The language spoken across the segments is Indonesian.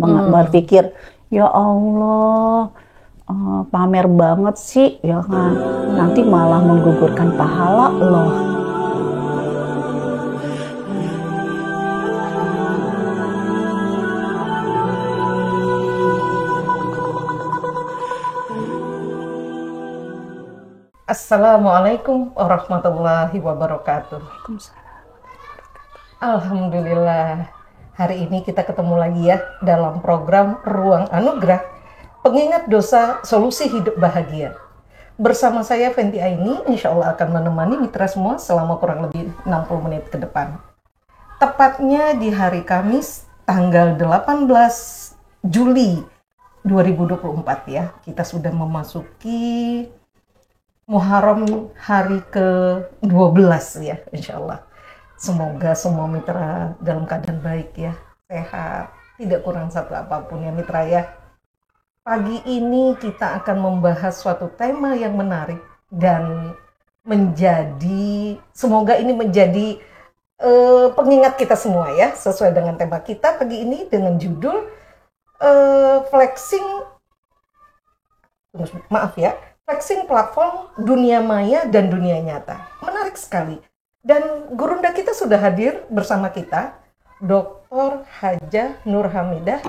berpikir, ya Allah, pamer banget sih, ya kan? Nanti malah menggugurkan pahala loh. Assalamualaikum warahmatullahi wabarakatuh. Alhamdulillah, hari ini kita ketemu lagi ya dalam program Ruang Anugerah, pengingat dosa solusi hidup bahagia. Bersama saya Fenty Aini, insya Allah akan menemani mitra semua selama kurang lebih 60 menit ke depan. Tepatnya di hari Kamis, tanggal 18 Juli 2024 ya, kita sudah memasuki Muharram hari ke-12 ya, insya Allah. Semoga semua mitra dalam keadaan baik ya, sehat, tidak kurang satu apapun ya mitra ya. Pagi ini kita akan membahas suatu tema yang menarik dan semoga ini menjadi pengingat kita semua ya, sesuai dengan tema kita pagi ini dengan judul flexing platform dunia maya dan dunia nyata. Menarik sekali. Dan gurunda kita sudah hadir bersama kita, Dr. Hajah Nur Hamidah,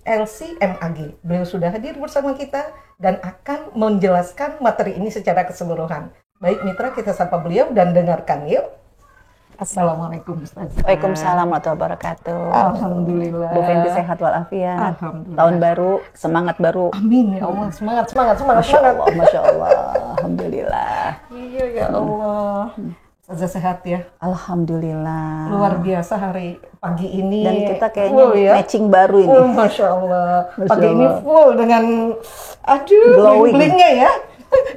LC.MAG. Beliau sudah hadir bersama kita dan akan menjelaskan materi ini secara keseluruhan. Baik mitra, kita sapa beliau dan dengarkan yuk. Assalamualaikum Ustaz. Waalaikumsalam warahmatullahi wabarakatuh. Alhamdulillah. Bu Fenty sehat walafiat. Alhamdulillah. Tahun baru, semangat baru. Amin ya Allah. Semangat. Masya Allah. Alhamdulillah. Iya ya Allah. Ustazah sehat ya. Alhamdulillah. Luar biasa hari pagi ini. Dan kita kayaknya ya? matching baru ini. Masya Allah. Masya Pagi Allah. ini full dengan Glowing. bling-blingnya ya.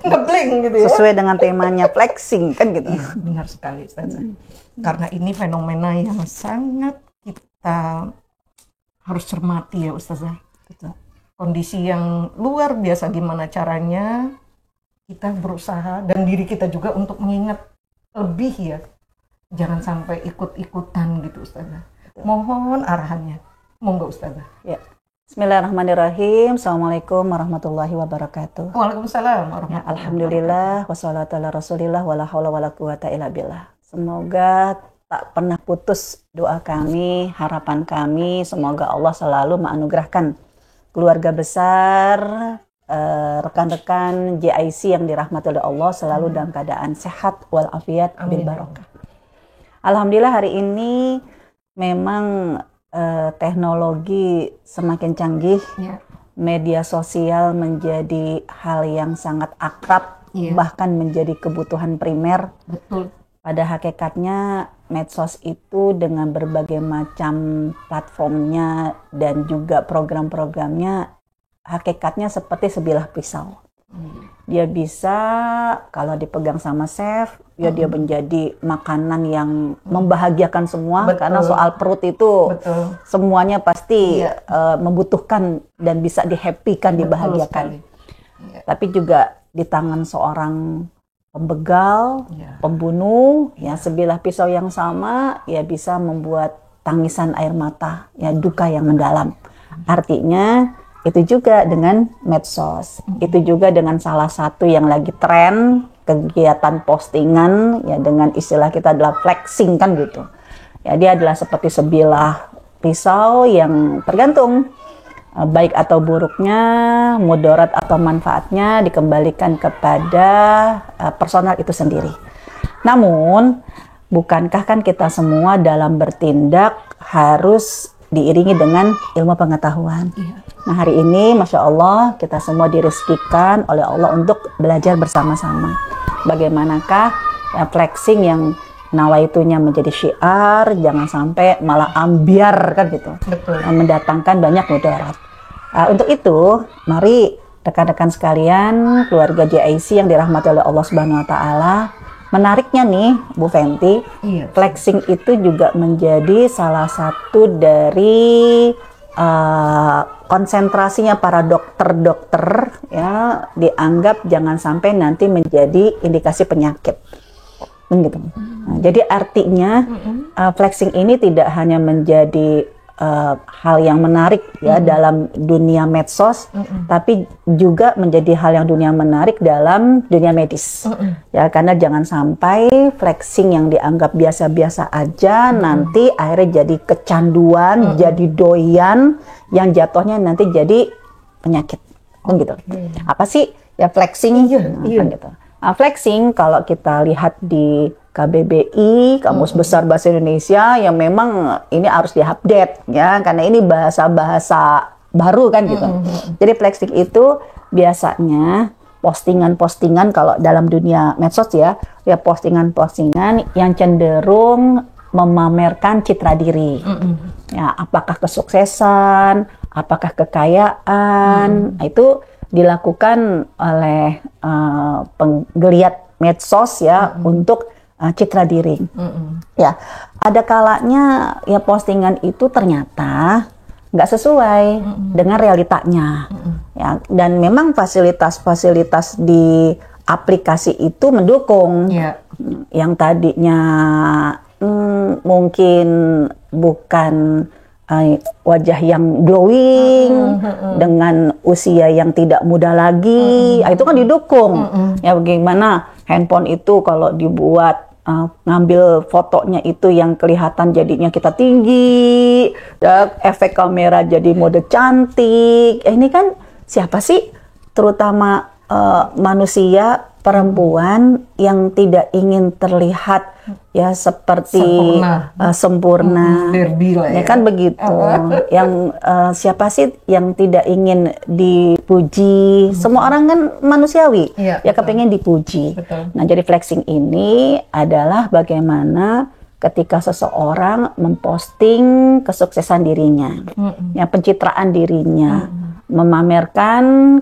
Ngebling gitu ya. Sesuai dengan temanya flexing kan gitu. Iya, benar sekali Ustazah. Karena ini fenomena yang sangat kita harus cermati ya Ustazah. Kondisi yang luar biasa, gimana caranya kita berusaha dan diri kita juga untuk mengingat lebih ya. Jangan sampai ikut-ikutan gitu Ustazah. Mohon arahannya. Monggo Ustazah. Ya. Bismillahirrahmanirrahim. Assalamualaikum warahmatullahi wabarakatuh. Waalaikumsalam Ya, warahmatullahi alhamdulillah wassalatu ala rasulillah wala haula wala quwata illa billah. Semoga tak pernah putus doa kami, harapan kami, semoga Allah selalu menganugerahkan keluarga besar, rekan-rekan JIC yang dirahmati oleh Allah selalu dalam keadaan sehat walafiat bil barokah. Alhamdulillah hari ini memang teknologi semakin canggih, ya. Media sosial menjadi hal yang sangat akrab, Ya. bahkan menjadi kebutuhan primer. Betul. Pada hakikatnya medsos itu dengan berbagai macam platformnya dan juga program-programnya, hakikatnya seperti sebilah pisau. Dia bisa kalau dipegang sama chef, ya dia menjadi makanan yang membahagiakan semua. Betul. Karena soal perut itu Betul. semuanya pasti Iya. membutuhkan dan bisa dihappykan, dibahagiakan. Ya. Tapi juga di tangan seorang pembegal, Ya. pembunuh, ya sebilah pisau yang sama ya bisa membuat tangisan air mata, ya duka yang mendalam. Artinya itu juga dengan medsos, itu juga dengan salah satu yang lagi tren kegiatan postingan, ya dengan istilah kita adalah flexing kan gitu. Ya dia adalah seperti sebilah pisau yang tergantung baik atau buruknya, mudarat atau manfaatnya dikembalikan kepada personal itu sendiri. Namun, bukankah kan kita semua dalam bertindak harus diiringi dengan ilmu pengetahuan? Iya. Nah hari ini, Masya Allah, kita semua direzekikan oleh Allah untuk belajar bersama-sama. Bagaimanakah ya, flexing yang nawaitunya menjadi syiar, jangan sampai malah ambiar kan gitu. Betul. Mendatangkan banyak mudarat. Untuk itu, mari rekan-rekan sekalian, keluarga JIC yang dirahmati oleh Allah Subhanahu wa taala, menariknya nih Bu Fenty, Iya. flexing itu juga menjadi salah satu dari konsentrasinya para dokter-dokter, ya dianggap jangan sampai nanti menjadi indikasi penyakit. Begitu. Nah, jadi artinya flexing ini tidak hanya menjadi hal yang menarik ya dalam dunia medsos, tapi juga menjadi hal yang dunia menarik dalam dunia medis. Ya, karena jangan sampai flexing yang dianggap biasa-biasa aja nanti akhirnya jadi kecanduan, jadi doyan yang jatuhnya nanti jadi penyakit. Kan gitu. Apa sih ya flexing? Kan gitu. Nah, flexing kalau kita lihat di KBBI, Kamus Besar Bahasa Indonesia, yang memang ini harus diupdate ya, karena ini bahasa-bahasa baru kan gitu. Jadi flexing itu biasanya postingan-postingan kalau dalam dunia medsos ya postingan-postingan yang cenderung memamerkan citra diri. Ya, apakah kesuksesan, apakah kekayaan, nah, itu dilakukan oleh penggeliat medsos ya untuk citra diri. Ya, ada kalanya ya postingan itu ternyata nggak sesuai dengan realitanya. Ya, dan memang fasilitas-fasilitas di aplikasi itu mendukung. Yang tadinya mungkin bukan wajah yang glowing dengan usia yang tidak muda lagi, itu kan didukung. Ya, bagaimana handphone itu kalau dibuat ngambil fotonya itu yang kelihatan jadinya kita tinggi, ya, efek kamera jadi mode cantik. Ini kan siapa sih, terutama manusia perempuan yang tidak ingin terlihat ya seperti sempurna. Ya kan begitu. Yang siapa sih yang tidak ingin dipuji? Semua orang kan manusiawi, ya kepengen dipuji. Nah, jadi flexing ini adalah bagaimana ketika seseorang memposting kesuksesan dirinya, ya pencitraan dirinya, memamerkan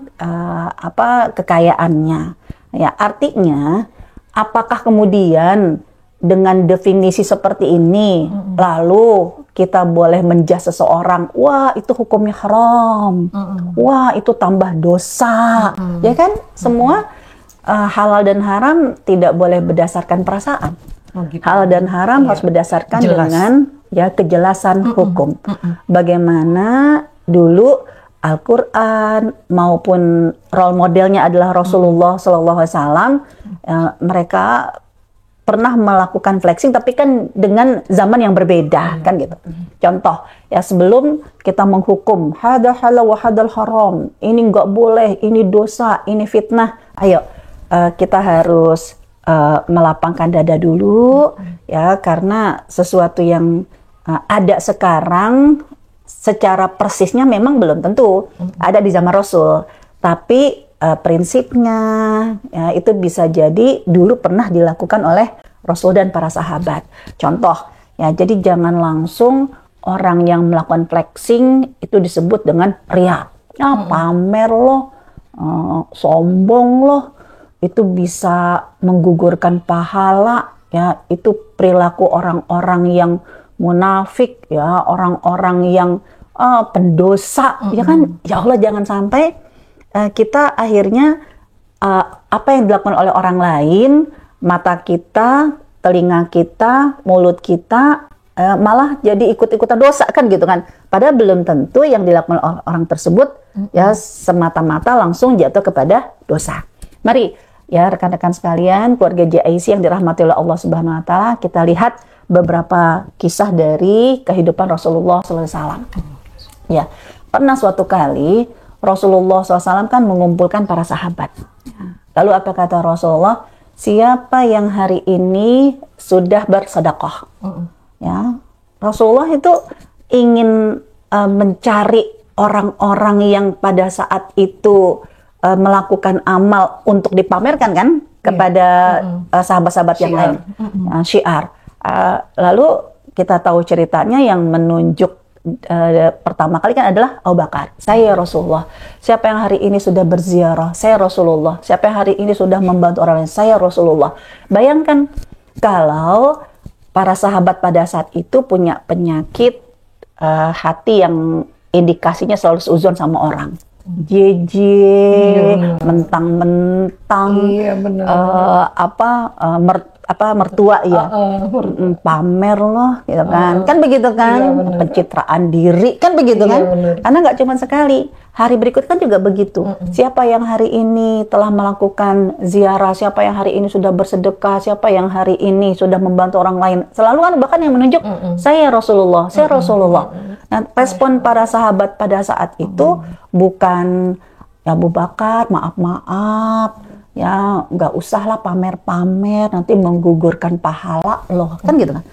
kekayaannya. Ya, artinya apakah kemudian dengan definisi seperti ini lalu kita boleh menjudge seseorang, wah itu hukumnya haram, wah itu tambah dosa, ya kan? Semua halal dan haram tidak boleh berdasarkan perasaan. Halal dan haram harus berdasarkan dengan ya kejelasan hukum. Bagaimana dulu Al-Quran maupun role modelnya adalah Rasulullah SAW, mereka pernah melakukan flexing, tapi kan dengan zaman yang berbeda, kan gitu. Contoh, ya sebelum kita menghukum hadal halal wa hadal haram, ini nggak boleh, ini dosa, ini fitnah, ayo kita harus melapangkan dada dulu, ya, karena sesuatu yang ada sekarang secara persisnya memang belum tentu ada di zaman Rasul, tapi prinsipnya ya, itu bisa jadi dulu pernah dilakukan oleh Rasul dan para sahabat. Contoh ya, jadi jangan langsung orang yang melakukan flexing itu disebut dengan ria. Pamer loh, sombong loh, itu bisa menggugurkan pahala ya, itu perilaku orang-orang yang munafik ya, orang-orang yang pendosa, ya kan? Ya Allah, jangan sampai kita akhirnya apa yang dilakukan oleh orang lain, mata kita, telinga kita, mulut kita malah jadi ikut-ikutan dosa kan gitu kan? Padahal belum tentu yang dilakukan oleh orang tersebut ya semata-mata langsung jatuh kepada dosa. Mari ya rekan-rekan sekalian, keluarga JIC yang dirahmati oleh Allah Subhanahu Wa Taala, kita lihat beberapa kisah dari kehidupan Rasulullah SAW. Ya, pernah suatu kali Rasulullah SAW kan mengumpulkan para sahabat. Lalu apa kata Rasulullah? Siapa yang hari ini sudah bersedekah? Ya, Rasulullah itu ingin mencari orang-orang yang pada saat itu melakukan amal untuk dipamerkan kan kepada sahabat-sahabat yang lain, syiar. Lalu kita tahu ceritanya yang menunjuk pertama kali kan adalah Abu Bakar. Saya Rasulullah. Siapa yang hari ini sudah berziarah? Saya Rasulullah. Siapa yang hari ini sudah membantu orang lain? Saya Rasulullah. Bayangkan kalau para sahabat pada saat itu punya penyakit hati yang indikasinya selalu seuzon sama orang. JJ, mentang-mentang, Iya, benar. mertua ya, pamer loh, gitu kan, kan begitu kan, Iya, benar. pencitraan diri, kan begitu Iya, kan, benar. karena nggak cuma sekali, hari berikut kan juga begitu. Siapa yang hari ini telah melakukan ziarah, siapa yang hari ini sudah bersedekah, siapa yang hari ini sudah membantu orang lain, selalu kan bahkan yang menunjuk saya Rasulullah, saya Rasulullah. Nah, respon para sahabat pada saat itu bukan ya Abu Bakar, maaf, ya nggak usah lah pamer-pamer, nanti menggugurkan pahala loh, kan gitu kan.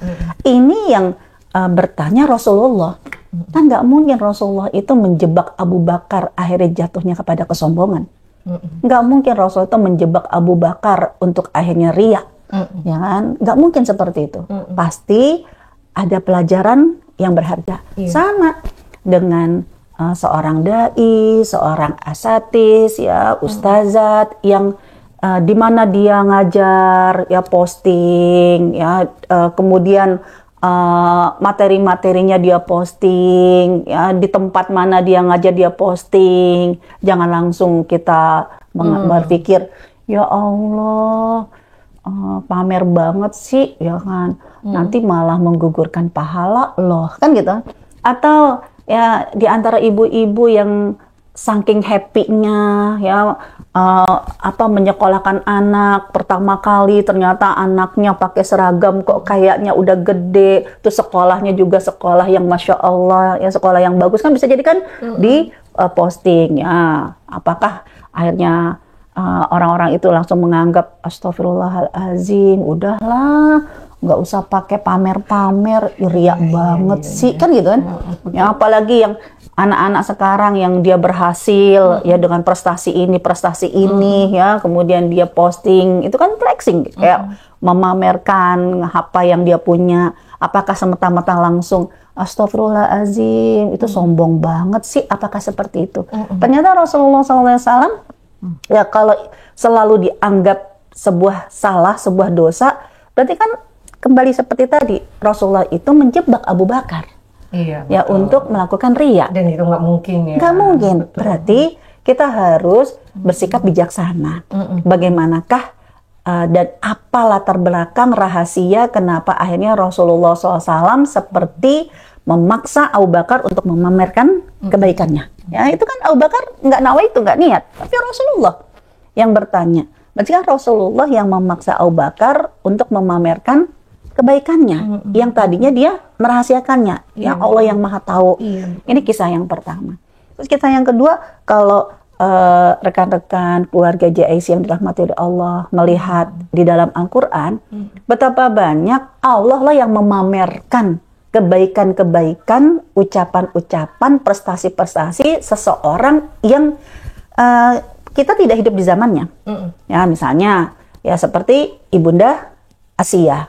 Ini yang bertanya Rasulullah, kan nggak mungkin Rasulullah itu menjebak Abu Bakar akhirnya jatuhnya kepada kesombongan. Nggak mungkin Rasul itu menjebak Abu Bakar untuk akhirnya riya, ya kan? Nggak mungkin seperti itu. Pasti ada pelajaran yang berharga. Sama dengan seorang dai, seorang asatis, ya ustazat yang di mana dia ngajar, ya posting, ya kemudian materi-materinya dia posting, ya di tempat mana dia ngajar dia posting. Jangan langsung kita berpikir, ya Allah, pamer banget sih, ya kan? Nanti malah menggugurkan pahala loh, kan gitu. Atau ya di antara ibu-ibu yang saking happy-nya ya menyekolahkan anak pertama kali, ternyata anaknya pakai seragam kok kayaknya udah gede, terus sekolahnya juga sekolah yang Masya Allah, ya sekolah yang bagus, kan bisa jadi kan di posting ya. Apakah akhirnya orang-orang itu langsung menganggap astagfirullahalazim, udahlah nggak usah pakai pamer-pamer, riak banget sih, kan gitu kan. Ya apalagi yang anak-anak sekarang yang dia berhasil ya dengan prestasi ini ya, kemudian dia posting, itu kan flexing, kayak memamerkan apa yang dia punya. Apakah semata-mata langsung astagfirullahalazim, itu sombong banget sih, apakah seperti itu? Ternyata Rasulullah SAW ya kalau selalu dianggap sebuah salah, sebuah dosa, berarti kan kembali seperti tadi, Rasulullah itu menjebak Abu Bakar. Iya, ya untuk melakukan riya. Dan itu nggak mungkin ya. Nggak mungkin. Betul. Berarti kita harus bersikap bijaksana. Bagaimanakah dan apa latar belakang rahasia kenapa akhirnya Rasulullah SAW seperti memaksa Abu Bakar untuk memamerkan kebaikannya. Ya itu kan Abu Bakar nggak nawaitu, nggak niat, tapi Rasulullah yang bertanya. Berarti kan Rasulullah yang memaksa Abu Bakar untuk memamerkan kebaikannya, yang tadinya dia merahasiakannya. Ya Allah yang Maha Tahu. Ini kisah yang pertama. Terus kisah yang kedua, kalau rekan-rekan keluarga JIC yang dirahmati oleh Allah melihat di dalam Al-Quran, betapa banyak Allah lah yang memamerkan kebaikan-kebaikan, ucapan-ucapan, prestasi-prestasi seseorang yang kita tidak hidup di zamannya. Ya misalnya, ya seperti Ibunda Asia,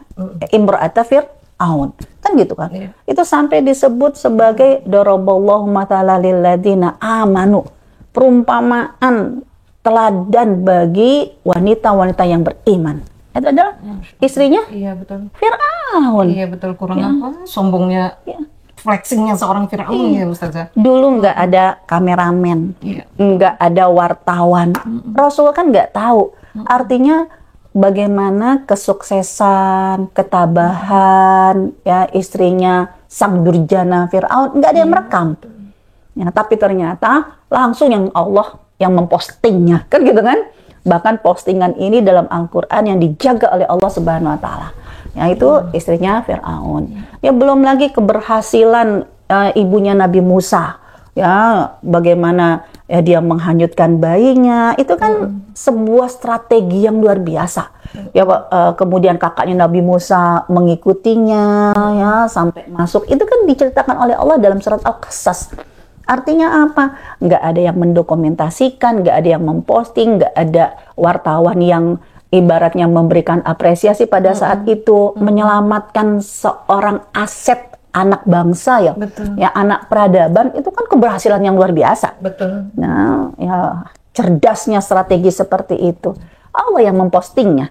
imra'ata Fir'aun, kan gitu kan? Itu sampai disebut sebagai daraballahu mathalan lil ladzina amanu, perumpamaan teladan bagi wanita-wanita yang beriman. Itu adalah istrinya Fir'aun. Iya betul, kurang apa? Sombongnya, flexingnya seorang Fir'aun ya Ustazah. Dulu nggak ada kameramen, nggak ada wartawan. Rasul kan nggak tahu. Artinya bagaimana kesuksesan, ketabahan, ya istrinya sang durjana Fir'aun, nggak ada yang merekam. Ya, tapi ternyata langsung yang Allah yang mempostingnya, kan gitu kan? Bahkan postingan ini dalam Al-Quran yang dijaga oleh Allah Subhanahu Wa Taala. Ya itu istrinya Fir'aun. Ya belum lagi keberhasilan ibunya Nabi Musa. Ya bagaimana ya dia menghanyutkan bayinya, itu kan sebuah strategi yang luar biasa. Ya kemudian kakaknya Nabi Musa mengikutinya ya sampai masuk, itu kan diceritakan oleh Allah dalam surat Al-Qasas. Artinya apa? Nggak ada yang mendokumentasikan, nggak ada yang memposting, nggak ada wartawan yang ibaratnya memberikan apresiasi pada saat itu, menyelamatkan seorang aset anak bangsa ya, ya anak peradaban, itu kan keberhasilan yang luar biasa. Betul. Nah, ya cerdasnya strategi seperti itu. Allah yang mempostingnya.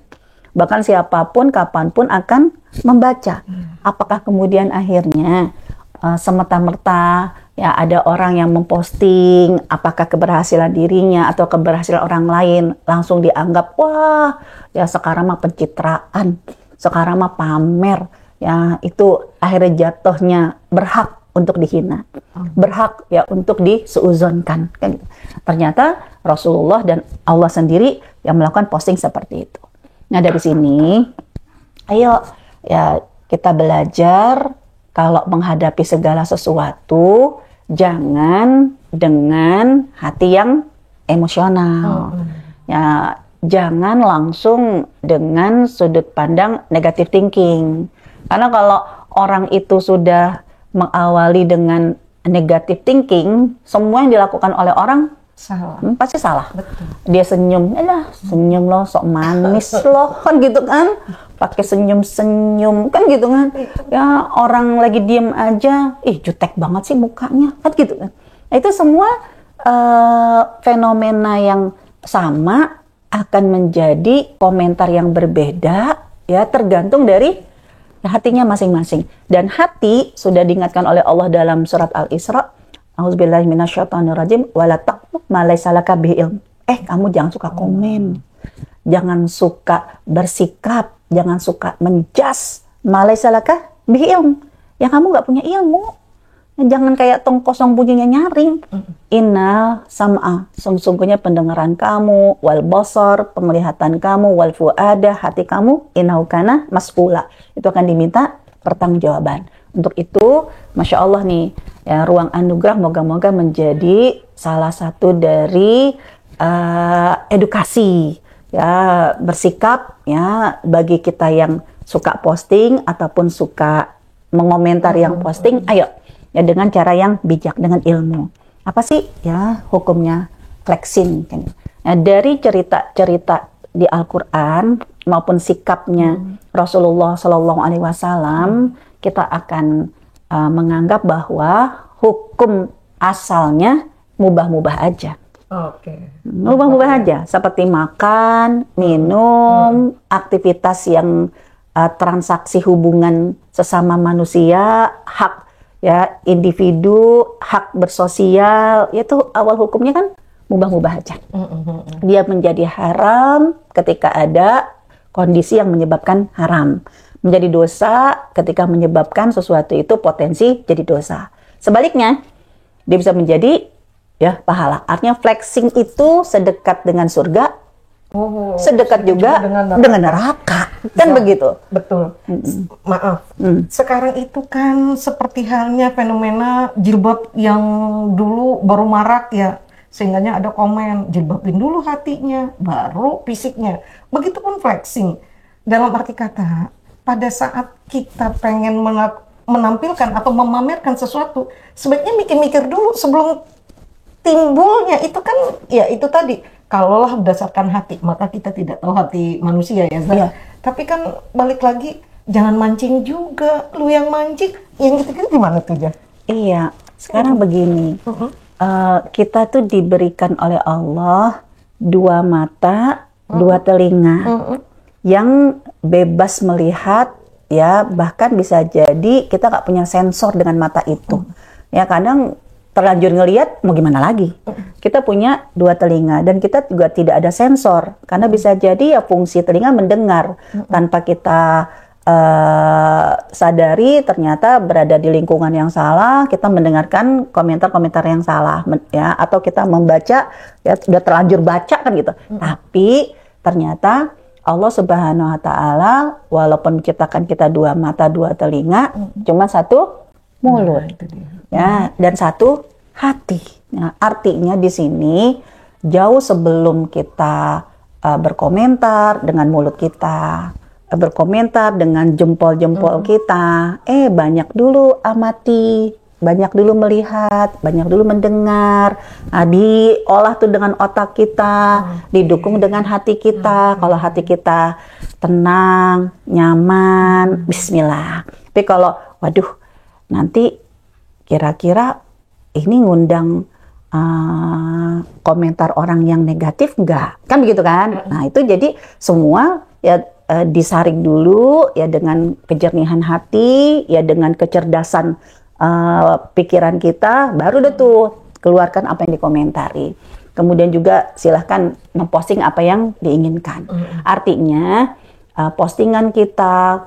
Bahkan siapapun, kapanpun akan membaca. Apakah kemudian akhirnya semata-merta ya ada orang yang memposting apakah keberhasilan dirinya atau keberhasilan orang lain langsung dianggap wah ya sekarang mah pencitraan, sekarang mah pamer, ya itu akhirnya jatuhnya berhak untuk dihina, berhak ya untuk disuuzonkan kan gitu. Ternyata Rasulullah dan Allah sendiri yang melakukan posting seperti itu. Nah dari sini ayo ya kita belajar kalau menghadapi segala sesuatu jangan dengan hati yang emosional. Ya, jangan langsung dengan sudut pandang negative thinking. Karena kalau orang itu sudah mengawali dengan negative thinking, semua yang dilakukan oleh orang Salah. Pasti salah. Betul. Dia senyum, senyum loh, sok manis loh, kan gitu kan? Pakai senyum-senyum, kan gitu kan? Ya orang lagi diem aja, jutek banget sih mukanya, kan gitu kan? Nah, itu semua fenomena yang sama akan menjadi komentar yang berbeda, ya tergantung dari hatinya masing-masing. Dan hati sudah diingatkan oleh Allah dalam surat Al-Isra. A'udzubillahi minasyaitonirrajim wala taqfu ma laysa laka bihi ilm. Kamu jangan suka komen. Jangan suka bersikap, jangan suka menjas ma laysa laka bihi ilm. Yang kamu nggak punya ilmu. Jangan kayak tong kosong bunyinya nyaring. Inna sam'a, sungguhnya pendengaran kamu, wal basar, penglihatan kamu, wal fuada, hati kamu, innahu kana mas'ula. Itu akan diminta pertanggungjawaban. Untuk itu, Masya Allah nih, ya, ruang anugerah moga-moga menjadi salah satu dari edukasi, ya bersikap, ya bagi kita yang suka posting ataupun suka mengomentar yang posting, ayo ya dengan cara yang bijak, dengan ilmu. Apa sih ya hukumnya flexing? Nah, dari cerita-cerita di Al-Quran maupun sikapnya Rasulullah Shallallahu Alaihi Wasallam, kita akan menganggap bahwa hukum asalnya mubah-mubah aja. Oke. Mubah-mubah aja, seperti makan, minum, aktivitas yang transaksi hubungan sesama manusia, hak ya individu, hak bersosial, itu awal hukumnya kan mubah-mubah aja. Dia menjadi haram ketika ada kondisi yang menyebabkan haram. Menjadi dosa ketika menyebabkan sesuatu itu potensi jadi dosa. Sebaliknya, dia bisa menjadi ya pahala. Artinya flexing itu sedekat dengan surga, sedekat juga dengan neraka. Kan begitu? Betul. Maaf. Sekarang itu kan seperti halnya fenomena jilbab yang dulu baru marak ya. Sehingganya ada komen, jilbabin dulu hatinya, baru fisiknya. Begitupun flexing. Dalam arti kata, pada saat kita pengen menampilkan atau memamerkan sesuatu, sebaiknya mikir-mikir dulu sebelum timbulnya. Itu kan, ya itu tadi, kalaulah berdasarkan hati, maka kita tidak tahu hati manusia ya. Iya. Tapi kan balik lagi, jangan mancing juga. Lu yang mancing, yang gitu-gitu gimana tuh, Jah? Iya, sekarang begini. Kita tuh diberikan oleh Allah 2 mata, 2 telinga yang bebas melihat, ya bahkan bisa jadi kita nggak punya sensor dengan mata itu. Ya kadang terlanjur ngelihat mau gimana lagi. Kita punya 2 telinga dan kita juga tidak ada sensor karena bisa jadi ya fungsi telinga mendengar tanpa kita sadari ternyata berada di lingkungan yang salah, kita mendengarkan komentar-komentar yang salah, ya atau kita membaca ya sudah terlanjur baca kan gitu. Tapi ternyata Allah Subhanahu Wa Taala walaupun menciptakan kita 2 mata 2 telinga, cuma 1 mulut, ya dan 1 hati. Nah, artinya di sini jauh sebelum kita berkomentar dengan mulut kita, berkomentar dengan jempol-jempol kita, banyak dulu amati, banyak dulu melihat, banyak dulu mendengar. Nah, diolah tuh dengan otak kita, didukung dengan hati kita. Kalau hati kita tenang, nyaman, bismillah. Tapi kalau, waduh, nanti kira-kira ini ngundang komentar orang yang negatif nggak? Kan begitu kan? Nah, itu jadi semua ya disaring dulu ya dengan kejernihan hati, ya dengan kecerdasan pikiran kita, baru deh tuh keluarkan apa yang dikomentari. Kemudian juga silahkan memposting apa yang diinginkan. Artinya postingan kita,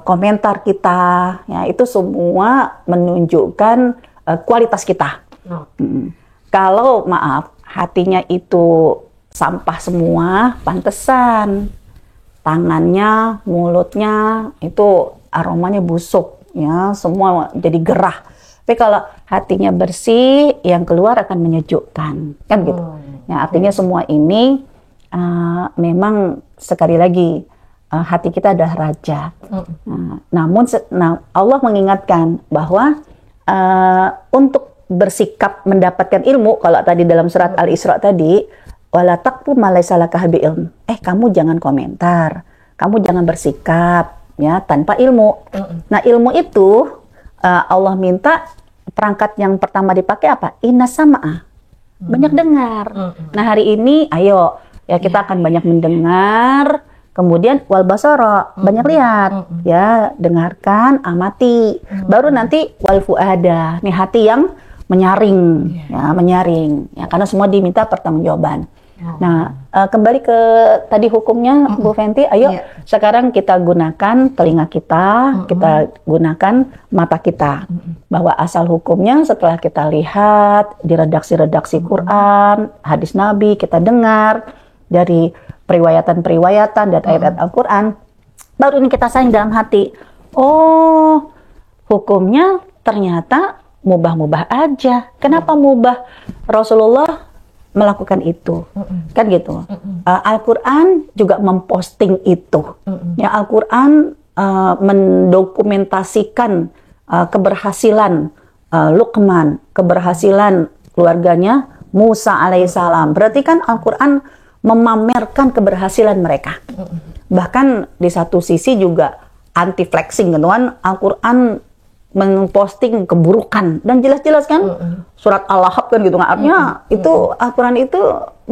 komentar kita, ya itu semua menunjukkan kualitas kita. Kalau maaf hatinya itu sampah semua, pantesan tangannya, mulutnya itu aromanya busuk, ya semua jadi gerah. Tapi kalau hatinya bersih, yang keluar akan menyejukkan, kan gitu. Ya, artinya semua ini memang sekali lagi hati kita adalah raja. Namun Allah mengingatkan bahwa untuk bersikap mendapatkan ilmu, kalau tadi dalam surat Al-Isra tadi, wala taqfu ma laysa laka bihi ilm. Kamu jangan komentar, kamu jangan bersikap ya tanpa ilmu. Nah, ilmu itu Allah minta perangkat yang pertama dipakai apa? Inna sama'a. Banyak dengar. Nah, hari ini ayo ya kita akan banyak mendengar, kemudian wal basara, banyak lihat. Ya, dengarkan, amati. Baru nanti wal fuada, nih hati yang menyaring, ya, menyaring. Ya, karena semua diminta pertanggungjawaban. Nah, kembali ke tadi hukumnya, Bu Fenty, ayo sekarang kita gunakan telinga kita, kita gunakan mata kita. Bahwa asal hukumnya setelah kita lihat di redaksi-redaksi Quran, hadis Nabi, kita dengar dari periwayatan-periwayatan dan ayat-ayat Al-Quran, baru ini kita sayang dalam hati. Oh, hukumnya ternyata mubah-mubah aja. Kenapa mubah? Rasulullah melakukan itu, kan gitu. Al-Quran juga memposting itu. Ya, Al-Quran mendokumentasikan keberhasilan Luqman, keberhasilan keluarganya Musa alaihissalam. Berarti kan Al-Quran memamerkan keberhasilan mereka. Bahkan di satu sisi juga anti flexing, gitu kan. Al-Quran memposting keburukan dan jelas-jelas kan surat Al-Lahab kan gitu, artinya itu Al-Quran itu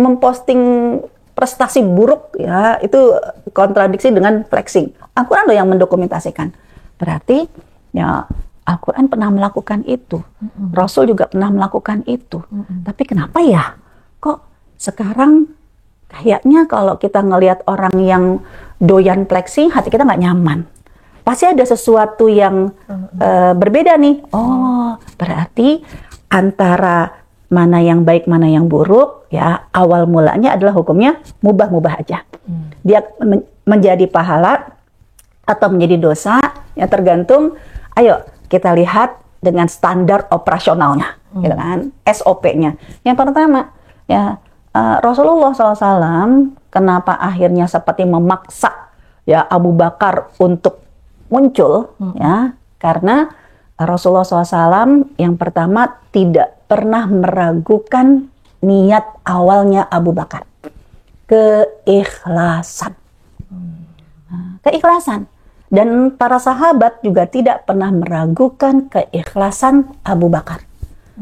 memposting prestasi buruk, ya itu kontradiksi dengan flexing. Al-Quran loh yang mendokumentasikan. Berarti ya Al-Quran pernah melakukan itu, Rasul juga pernah melakukan itu. Tapi kenapa ya kok sekarang kayaknya kalau kita ngelihat orang yang doyan flexing, hati kita nggak nyaman. Pasti ada sesuatu yang berbeda nih. Oh, berarti antara mana yang baik, mana yang buruk, ya awal mulanya adalah hukumnya mubah-mubah aja. Dia menjadi pahala atau menjadi dosa, ya tergantung. Ayo kita lihat dengan standar operasionalnya, gitu kan, SOP-nya. Yang pertama, ya Rasulullah SAW kenapa akhirnya seperti memaksa ya Abu Bakar untuk muncul, ya karena Rasulullah SAW yang pertama tidak pernah meragukan niat awalnya Abu Bakar, keikhlasan, keikhlasan, dan para sahabat juga tidak pernah meragukan keikhlasan Abu Bakar.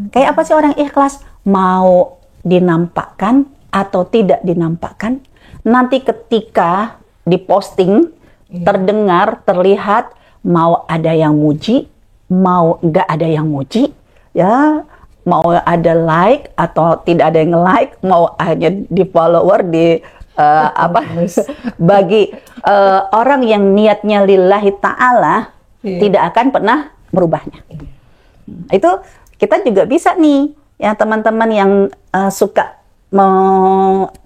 Kayak apa sih orang ikhlas? Mau dinampakkan atau tidak dinampakkan, nanti ketika diposting terdengar, terlihat, mau ada yang muji, mau nggak ada yang muji, ya, mau ada like atau tidak ada yang like, mau hanya di follower, di bagi orang yang niatnya lillahi ta'ala, tidak akan pernah merubahnya. Itu kita juga bisa nih, ya teman-teman yang suka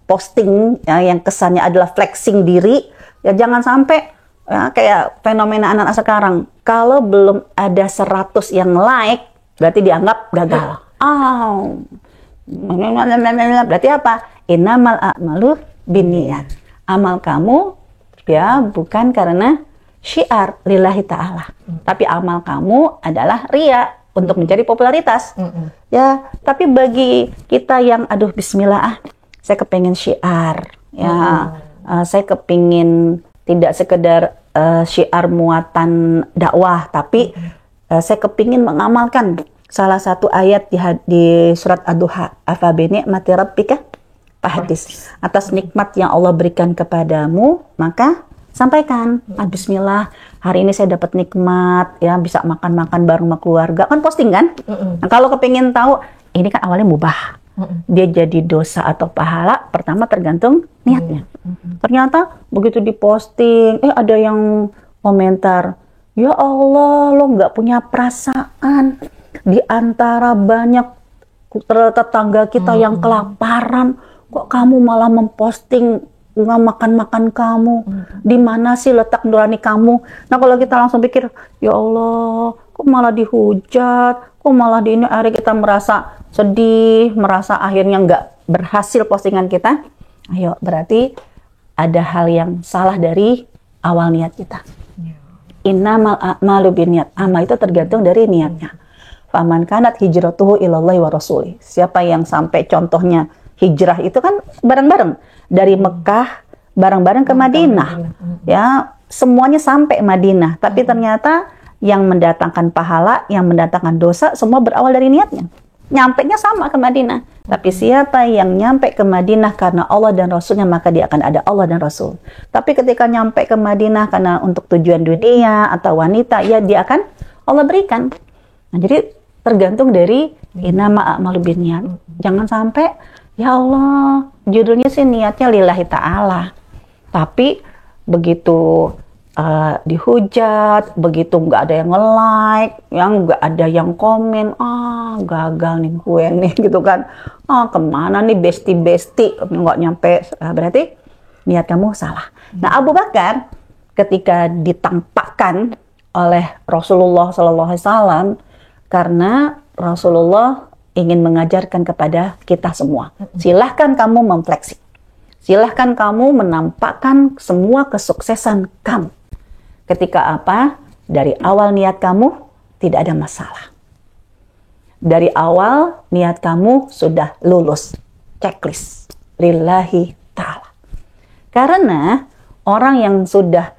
posting, ya, yang kesannya adalah flexing diri. Ya jangan sampai ya, kayak fenomena anak-anak sekarang. Kalau belum ada 100 yang like, berarti dianggap gagal. Berarti apa? Innamal a'malu binniyat. Amal kamu ya bukan karena syiar lillahi ta'ala. Tapi amal kamu adalah riya untuk mencari popularitas. Ya, tapi bagi kita yang aduh bismillah, saya kepengen syiar. Ya. Saya kepingin tidak sekedar syiar muatan dakwah, tapi saya kepingin mengamalkan salah satu ayat di surat Ad-Duha, afa bi ni'mati rabbika fahaddits. Atas nikmat yang Allah berikan kepadamu, maka sampaikan. Bismillah, hari ini saya dapat nikmat, ya bisa makan-makan bareng sama keluarga, kan posting kan? Nah, kalau kepingin tahu, ini kan awalnya mubah, dia jadi dosa atau pahala, pertama tergantung niatnya. Ternyata begitu diposting, ada yang komentar, ya Allah, lo nggak punya perasaan di antara banyak tetangga kita yang kelaparan, kok kamu malah memposting nggak makan-makan kamu, di mana sih letak nurani kamu? Nah kalau kita langsung pikir, ya Allah, kok malah dihujat, kok malah di ini, akhirnya kita merasa sedih, merasa akhirnya nggak berhasil postingan kita. Ayo, berarti ada hal yang salah dari awal niat kita. Innamal a'malu binniyat, amal itu tergantung dari niatnya. Faman kanat hijratuhu ilallahi wa rasuli. Siapa yang sampai contohnya hijrah itu kan bareng-bareng dari Mekah bareng-bareng ke Madinah. Ya, semuanya sampai Madinah, tapi ternyata yang mendatangkan pahala, yang mendatangkan dosa semua berawal dari niatnya. Nyampenya sama ke Madinah. Tapi siapa yang nyampe ke Madinah karena Allah dan Rasulnya, maka dia akan ada Allah dan Rasul. Tapi ketika nyampe ke Madinah karena untuk tujuan dunia atau wanita, ya dia akan Allah berikan. Nah, jadi tergantung dari innama a'malu binniyat. Jangan sampai, ya Allah, judulnya sih niatnya lillahi ta'ala. Tapi begitu dihujat, begitu nggak ada yang nge-like, yang nggak ada yang komen, gagal nih gue nih gitu kan, kemana nih besti nggak nyampe, berarti niat kamu salah. Nah Abu Bakar ketika ditampakkan oleh Rasulullah SAW, karena Rasulullah ingin mengajarkan kepada kita semua, silahkan kamu memfleksi, silahkan kamu menampakkan semua kesuksesan kamu. Ketika apa? Dari awal niat kamu tidak ada masalah. Dari awal niat kamu sudah lulus checklist lillahi ta'ala. Karena orang yang sudah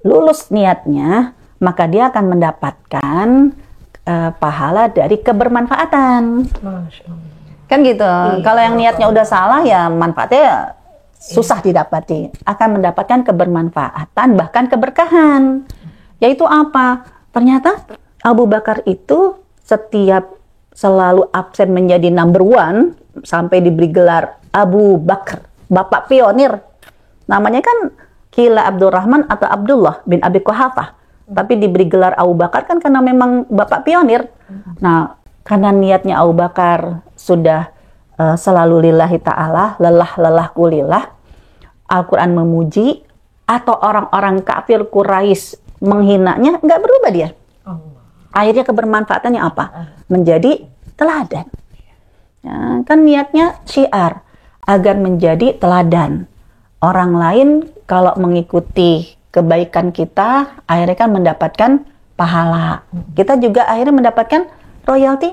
lulus niatnya, maka dia akan mendapatkan pahala dari kebermanfaatan. Kan gitu. Kalau yang niatnya udah salah, ya manfaatnya susah didapati. Akan mendapatkan kebermanfaatan, bahkan keberkahan. Yaitu apa? Ternyata Abu Bakar itu selalu absen menjadi number one, sampai diberi gelar Abu Bakar, Bapak Pionir. Namanya kan Kila Abdurrahman atau Abdullah bin Abi Quhafah. Tapi diberi gelar Abu Bakar kan karena memang Bapak Pionir. Nah, karena niatnya Abu Bakar sudah selalu lillahi ta'ala, lelah kulillah, Al-Quran memuji, atau orang-orang kafir Quraisy menghinanya, nggak berubah dia. Akhirnya kebermanfaatannya apa? Menjadi teladan. Ya, kan niatnya syiar, agar menjadi teladan. Orang lain kalau mengikuti kebaikan kita, akhirnya kan mendapatkan pahala. Kita juga akhirnya mendapatkan royalti,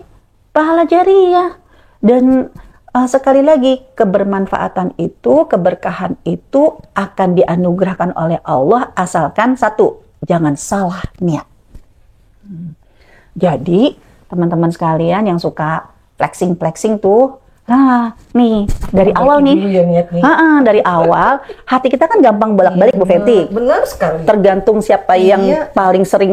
pahala jariah. Dan sekali lagi, kebermanfaatan itu, keberkahan itu akan dianugerahkan oleh Allah, asalkan satu, jangan salah niat. Jadi, teman-teman sekalian yang suka flexing tuh, nah, nih dari awal nih, dari awal hati kita kan gampang bolak-balik, Bu Fenty. Benar sekali. Tergantung siapa yang paling sering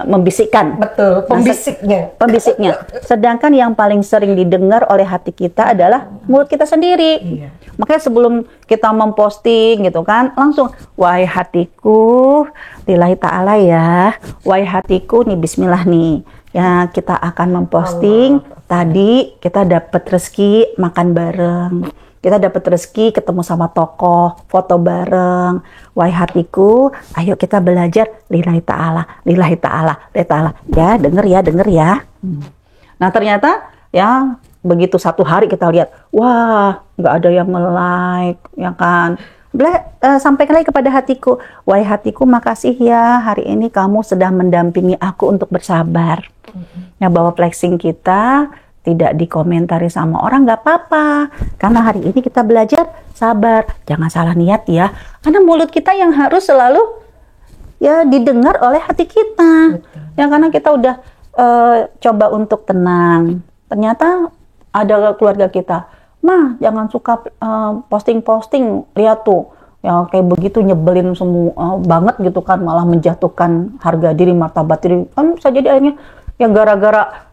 membisikkan. Betul, pembisiknya. Sedangkan yang paling sering didengar oleh hati kita adalah mulut kita sendiri. Makanya sebelum kita memposting gitu kan, langsung, wahai hatiku, lillahi ta'ala ya, wahai hatiku, nih bismillah nih. Ya, kita akan memposting. Tadi kita dapat rezeki makan bareng, kita dapat rezeki ketemu sama tokoh, foto bareng. Wahai hatiku, ayo kita belajar lillahi ta'ala, lillahi ta'ala, lillahi ta'ala. Ya, denger ya. Nah ternyata ya begitu satu hari kita lihat, wah nggak ada yang nge-like, ya kan. Sampaikan lagi kepada hatiku, wahai hatiku, makasih ya hari ini kamu sudah mendampingi aku untuk bersabar. Ya, bahwa flexing kita tidak dikomentari sama orang nggak apa-apa, karena hari ini kita belajar sabar, jangan salah niat ya, karena mulut kita yang harus selalu ya didengar oleh hati kita. Ya karena kita udah coba untuk tenang, ternyata ada keluarga kita, jangan suka posting-posting, lihat tuh yang kayak begitu nyebelin semua banget gitu kan, malah menjatuhkan harga diri, martabat diri kan bisa jadi akhirnya ya gara-gara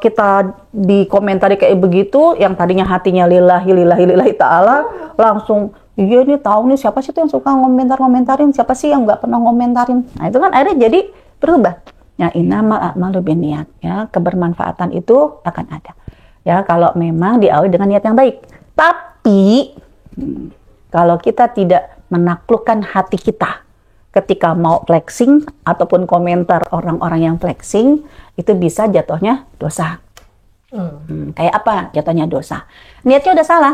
kita dikomentari kayak begitu, yang tadinya hatinya lillahi ta'ala langsung iya nih tahu nih siapa sih tuh yang suka ngomentarin, siapa sih yang nggak pernah ngomentarin. Nah itu kan akhirnya jadi berubah. Ya innamal a'malu binniyat, ya kebermanfaatan itu akan ada. Ya kalau memang diawali dengan niat yang baik. Tapi kalau kita tidak menaklukkan hati kita ketika mau flexing ataupun komentar orang-orang yang flexing, itu bisa jatuhnya dosa. Kayak apa jatuhnya dosa? Niatnya udah salah.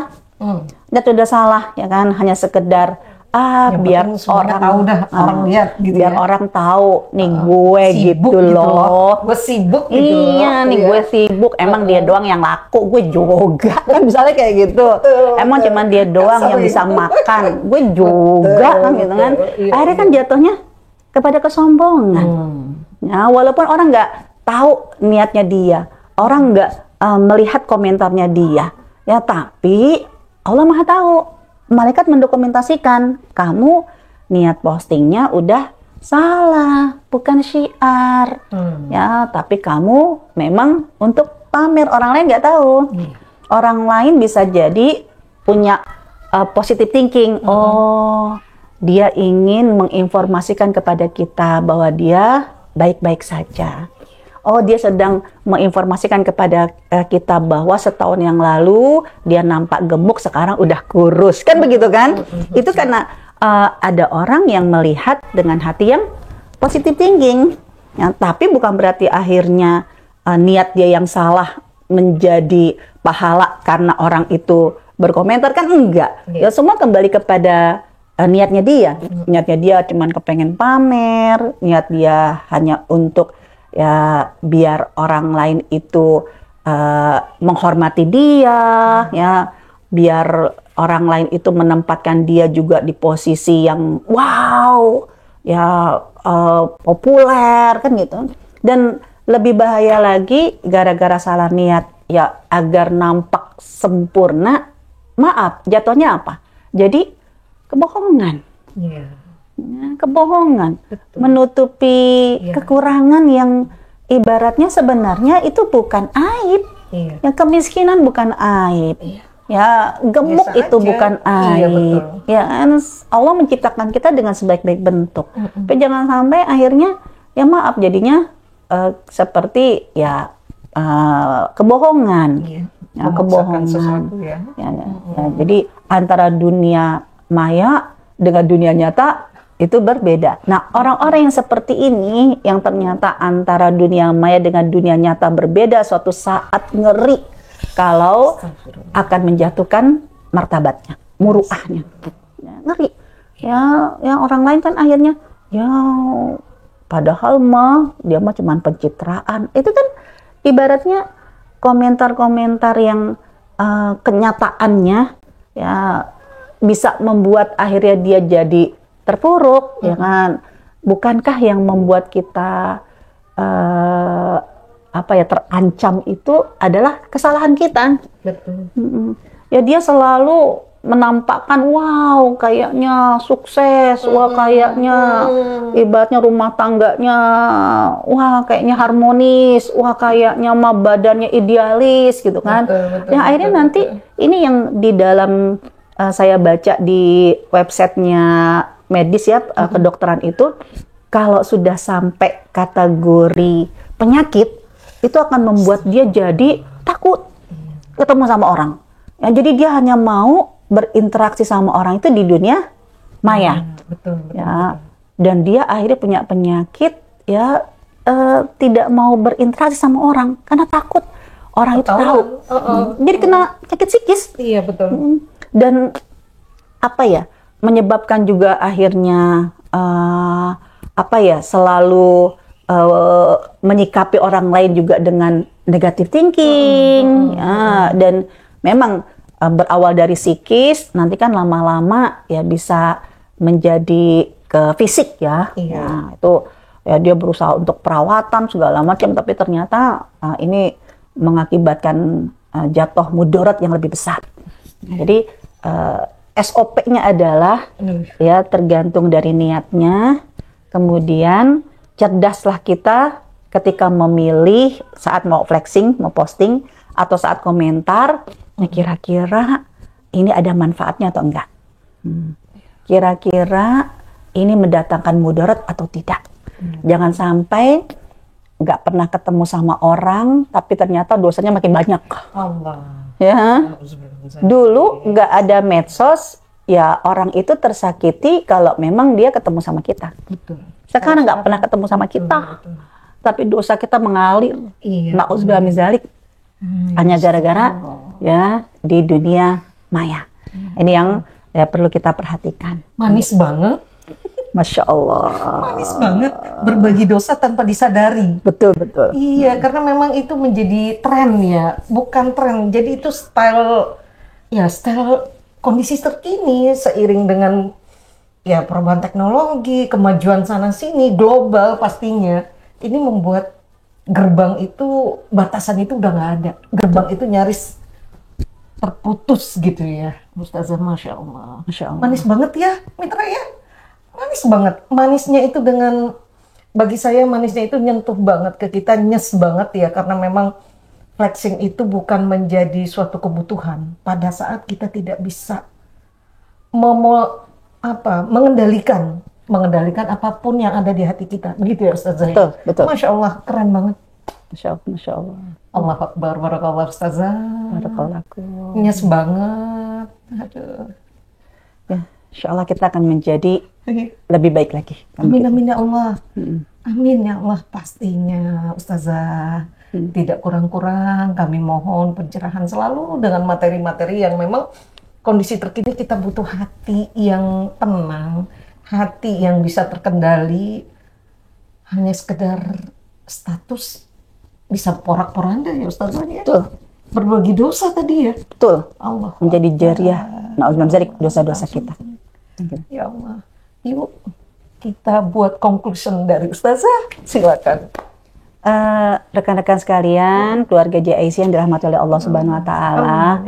Niatnya udah salah, ya kan? Hanya sekedar yang biar orang tahu dah, orang lihat gitu biar ya. orang tahu nih gue Sibuk gitu loh. Gue sibuk gitu Iya nih gue sibuk, emang dia doang yang laku, gue juga kan misalnya kayak gitu. Emang cuman dia doang yang bisa makan, gue juga kan gitu kan. Akhirnya kan jatuhnya kepada kesombongan. Ya, walaupun orang nggak tahu niatnya dia, orang nggak melihat komentarnya dia, ya tapi Allah Maha tahu. Malaikat mendokumentasikan kamu niat postingnya udah salah, bukan syiar, ya. Tapi kamu memang untuk pamer, orang lain nggak tahu. Orang lain bisa jadi punya positive thinking. Oh, dia ingin menginformasikan kepada kita bahwa dia baik-baik saja. Oh, dia sedang menginformasikan kepada kita bahwa setahun yang lalu dia nampak gemuk, sekarang udah kurus. Kan begitu kan? Itu karena ada orang yang melihat dengan hati yang positive thinking. Ya, tapi bukan berarti akhirnya niat dia yang salah menjadi pahala karena orang itu berkomentar, kan enggak. Ya semua kembali kepada niatnya dia. Niatnya dia cuman kepengen pamer, niat dia hanya untuk ya biar orang lain itu menghormati dia, ya biar orang lain itu menempatkan dia juga di posisi yang wow, ya populer kan gitu. Dan lebih bahaya lagi gara-gara salah niat ya agar nampak sempurna, maaf jatuhnya apa? Jadi kebohongan. Kebohongan, menutupi kekurangan yang ibaratnya sebenarnya itu bukan aib. Yang kemiskinan bukan aib. Ya, gemuk biasa itu aja. Bukan aib. Ya, Allah menciptakan kita dengan sebaik-baik bentuk. Tapi jangan sampai akhirnya ya maaf jadinya seperti ya kebohongan. Ya, kebohongan. Jadi antara dunia maya dengan dunia nyata itu berbeda. Nah, orang-orang yang seperti ini, yang ternyata antara dunia maya dengan dunia nyata berbeda, suatu saat ngeri kalau akan menjatuhkan martabatnya, muruahnya. Ya, ngeri. Ya, yang orang lain kan akhirnya, ya padahal dia mah cuma pencitraan. Itu kan ibaratnya komentar-komentar yang kenyataannya ya bisa membuat akhirnya dia jadi terpuruk, ya kan? Bukankah yang membuat kita terancam itu adalah kesalahan kita? Betul. Ya dia selalu menampakkan wow kayaknya sukses, wah kayaknya ibaratnya rumah tangganya, wah kayaknya harmonis, wah kayaknya mah badannya idealis gitu kan? Yang akhirnya nanti ini yang di dalam saya baca di websitenya medis ya, kedokteran itu, kalau sudah sampai kategori penyakit, itu akan membuat dia jadi takut ketemu sama orang. Ya, jadi dia hanya mau berinteraksi sama orang itu di dunia maya. Betul. Ya, dan dia akhirnya punya penyakit ya tidak mau berinteraksi sama orang karena takut orang itu tahu. Jadi kena penyakit psikis. Iya betul. Dan apa ya? Menyebabkan juga akhirnya selalu menyikapi orang lain juga dengan negatif thinking, ya, dan memang berawal dari psikis, nanti kan lama-lama ya bisa menjadi ke fisik ya. Nah, itu ya dia berusaha untuk perawatan segala macam, tapi ternyata ini mengakibatkan jatuh mudarat yang lebih besar. Jadi SOP-nya adalah ya tergantung dari niatnya. Kemudian cerdaslah kita ketika memilih saat mau flexing, mau posting atau saat komentar, nah kira-kira ini ada manfaatnya atau enggak? Kira-kira ini mendatangkan mudarat atau tidak? Jangan sampai nggak pernah ketemu sama orang, tapi ternyata dosanya makin banyak. Allah. Ya, dulu nggak ada medsos, ya orang itu tersakiti kalau memang dia ketemu sama kita. Betul. Sekarang nggak pernah ketemu sama kita, tapi dosa kita mengalir. Iya. Na'udzubillah min dzalik. Hanya gara-gara ya di dunia maya. Ini yang ya perlu kita perhatikan. Manis banget. Masya Allah. Manis banget berbagi dosa tanpa disadari. Betul, betul. Iya, karena memang itu menjadi tren ya, bukan tren. Jadi itu style kondisi terkini seiring dengan ya perubahan teknologi, kemajuan sana sini, global pastinya. Ini membuat gerbang itu, batasan itu udah nggak ada. Gerbang itu nyaris terputus gitu ya, Ustazah. Masya Allah. Masya Allah. Manis banget ya, Mitra ya. Manis banget. Manisnya itu bagi saya manisnya itu nyentuh banget ke kita, nyes banget ya, karena memang flexing itu bukan menjadi suatu kebutuhan pada saat kita tidak bisa mengendalikan apapun yang ada di hati kita. Begitu ya Ustazah? Betul, betul. Masya Allah, keren banget. Masya Allah, Masya Allah. Allahu Akbar, barakallah Ustazah. Barakallah. Nyes banget. Aduh. Ya, insya Allah kita akan menjadi lebih baik lagi. Amin, amin ya Allah. Amin ya Allah, pastinya Ustazah. Tidak kurang-kurang kami mohon pencerahan selalu dengan materi-materi yang memang kondisi terkini kita butuh hati yang tenang, hati yang bisa terkendali. Hanya sekedar status bisa porak-poranda ya Ustazah ya. Betul. Berbagi dosa tadi ya. Betul. Allah. Menjadi jariah. Na'udzubillah dosa-dosa kita. Ya Allah. Yuk kita buat conclusion dari Ustazah. Silakan. Rekan-rekan sekalian, keluarga JIC yang dirahmati oleh Allah Subhanahu wa taala.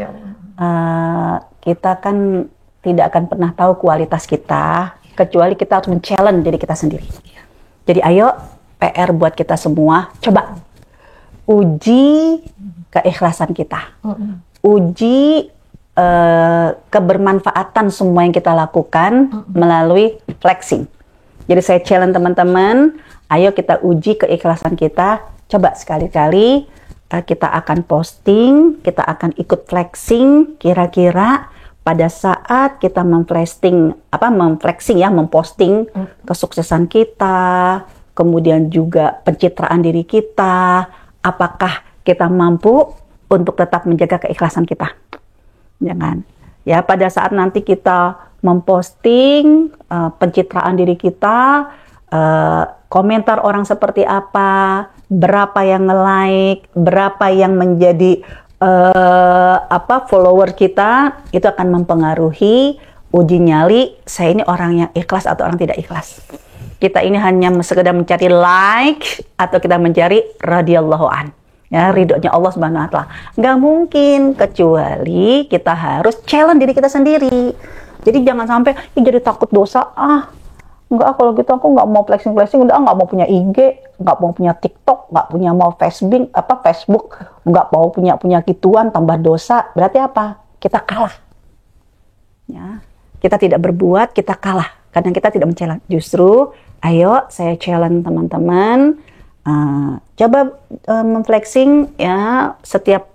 Kita kan tidak akan pernah tahu kualitas kita kecuali kita harus men-challenge diri kita sendiri. Jadi ayo PR buat kita semua, coba uji keikhlasan kita. Uji kebermanfaatan semua yang kita lakukan melalui flexing. Jadi saya challenge teman-teman, ayo kita uji keikhlasan kita. Coba sekali-kali kita akan posting, kita akan ikut flexing. Kira-kira pada saat kita memposting kesuksesan kita, kemudian juga pencitraan diri kita, apakah kita mampu untuk tetap menjaga keikhlasan kita? Jangan. Ya, pada saat nanti kita memposting pencitraan diri kita, komentar orang seperti apa, berapa yang nge-like, berapa yang menjadi follower kita, itu akan mempengaruhi uji nyali saya ini orang yang ikhlas atau orang tidak ikhlas. Kita ini hanya sekedar mencari like atau kita mencari radhiyallahu an. Ya, ridhonya Allah Subhanahu wa taala. Nggak mungkin kecuali kita harus challenge diri kita sendiri. Jadi jangan sampai jadi takut dosa. Enggak, kalau gitu aku nggak mau flexing, udah nggak mau punya IG, nggak mau punya TikTok, nggak punya mau Facebook, nggak mau punya gituan, tambah dosa. Berarti apa? Kita kalah. Ya, kita tidak berbuat, kita kalah. Kadang kita tidak men-challenge. Justru, ayo saya challenge teman-teman. Coba memflexing ya setiap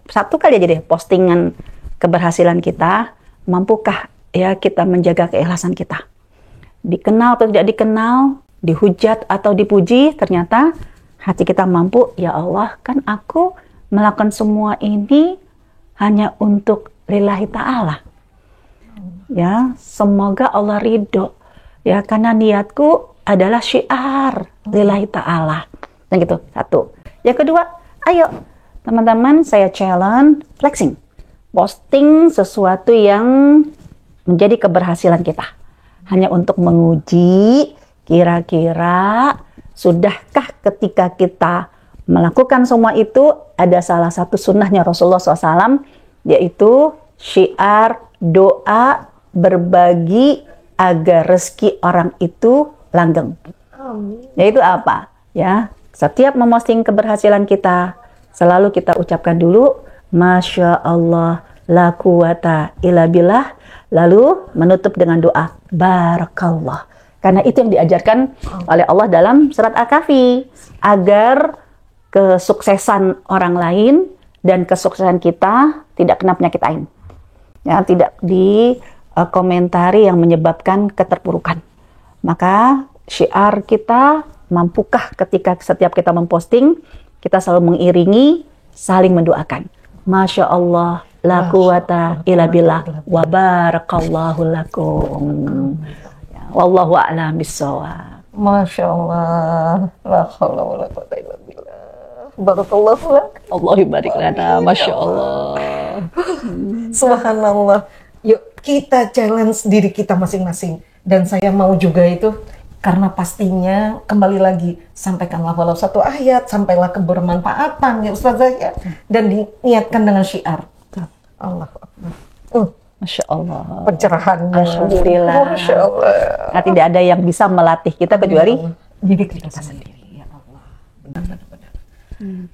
satu kali aja deh postingan keberhasilan kita. Mampukah ya kita menjaga keikhlasan kita? Dikenal atau tidak dikenal, dihujat atau dipuji, ternyata hati kita mampu. Ya Allah, kan aku melakukan semua ini hanya untuk lillahi ta'ala. Ya, semoga Allah ridho. Ya, karena niatku adalah syiar lillahi ta'ala. Dan gitu, satu. Yang kedua, ayo teman-teman saya challenge flexing. Posting sesuatu yang menjadi keberhasilan kita. Hanya untuk menguji kira-kira sudahkah ketika kita melakukan semua itu ada salah satu sunnahnya Rasulullah SAW, yaitu syiar doa berbagi agar rezeki orang itu langgeng. Yaitu apa? Ya, setiap memosting keberhasilan kita, selalu kita ucapkan dulu, Masya Allah, la quwata illa billah. Lalu menutup dengan doa, Barakallah. Karena itu yang diajarkan oleh Allah dalam surat Al-Kahfi. Agar kesuksesan orang lain dan kesuksesan kita tidak kena penyakit ain. Ya, tidak dikomentari yang menyebabkan keterpurukan. Maka syiar kita, mampukah ketika setiap kita memposting, kita selalu mengiringi, saling mendoakan. Masya Allah, la quwata illa billah, wa barakallahu lakum. Ya, wallahu a'lam bissawab. Masya Allah, la haula wala quwata illa billah. Barakallahu lak. Allah barik lana, Masya Allah. Subhanallah. Yuk kita challenge diri kita masing-masing. Dan saya mau juga itu, karena pastinya kembali lagi, sampaikanlah walau satu ayat, sampailah kebermanfaatan ya Ustazah ya. Dan diniatkan dengan syiar. Allah Akbar. Masya Allah. Pencerahannya. Alhamdulillah. Masya Allah. Nah, tidak ada yang bisa melatih kita kecuali diri kita sendiri. Ya Allah. Benar-benar.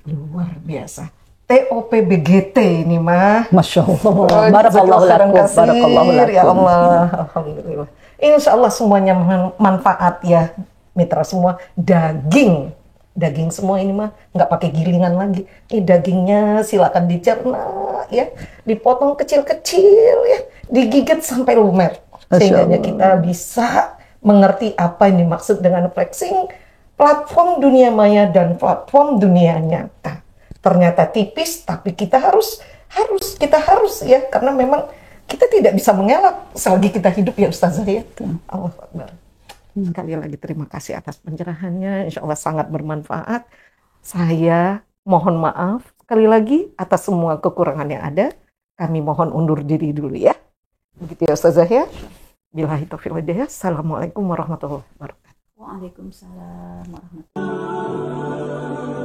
Luar biasa. TOPBGT ini mah. Masya Allah. Barakallahu lakum. Barakallahu lakum. Ya Allah. Alhamdulillah. Insya Allah semuanya manfaat ya. Mitra semua. Daging semua ini mah nggak pakai gilingan lagi. Ini dagingnya silakan dicerna ya. Dipotong kecil-kecil ya. Digigit sampai lumer. Sehingga kita bisa mengerti apa yang dimaksud dengan flexing platform dunia maya dan platform dunia nyata. Ternyata tipis, tapi kita harus ya, karena memang kita tidak bisa mengelak selagi kita hidup ya Ustazah ya. Allah Akbar. Sekali lagi terima kasih atas pencerahannya, insya Allah sangat bermanfaat. Saya mohon maaf sekali lagi atas semua kekurangan yang ada. Kami mohon undur diri dulu ya. Begitu ya Ustazah ya. Billahi taufiq wal hidayah. Assalamualaikum warahmatullahi wabarakatuh. Waalaikumsalam warahmatullahi wabarakatuh.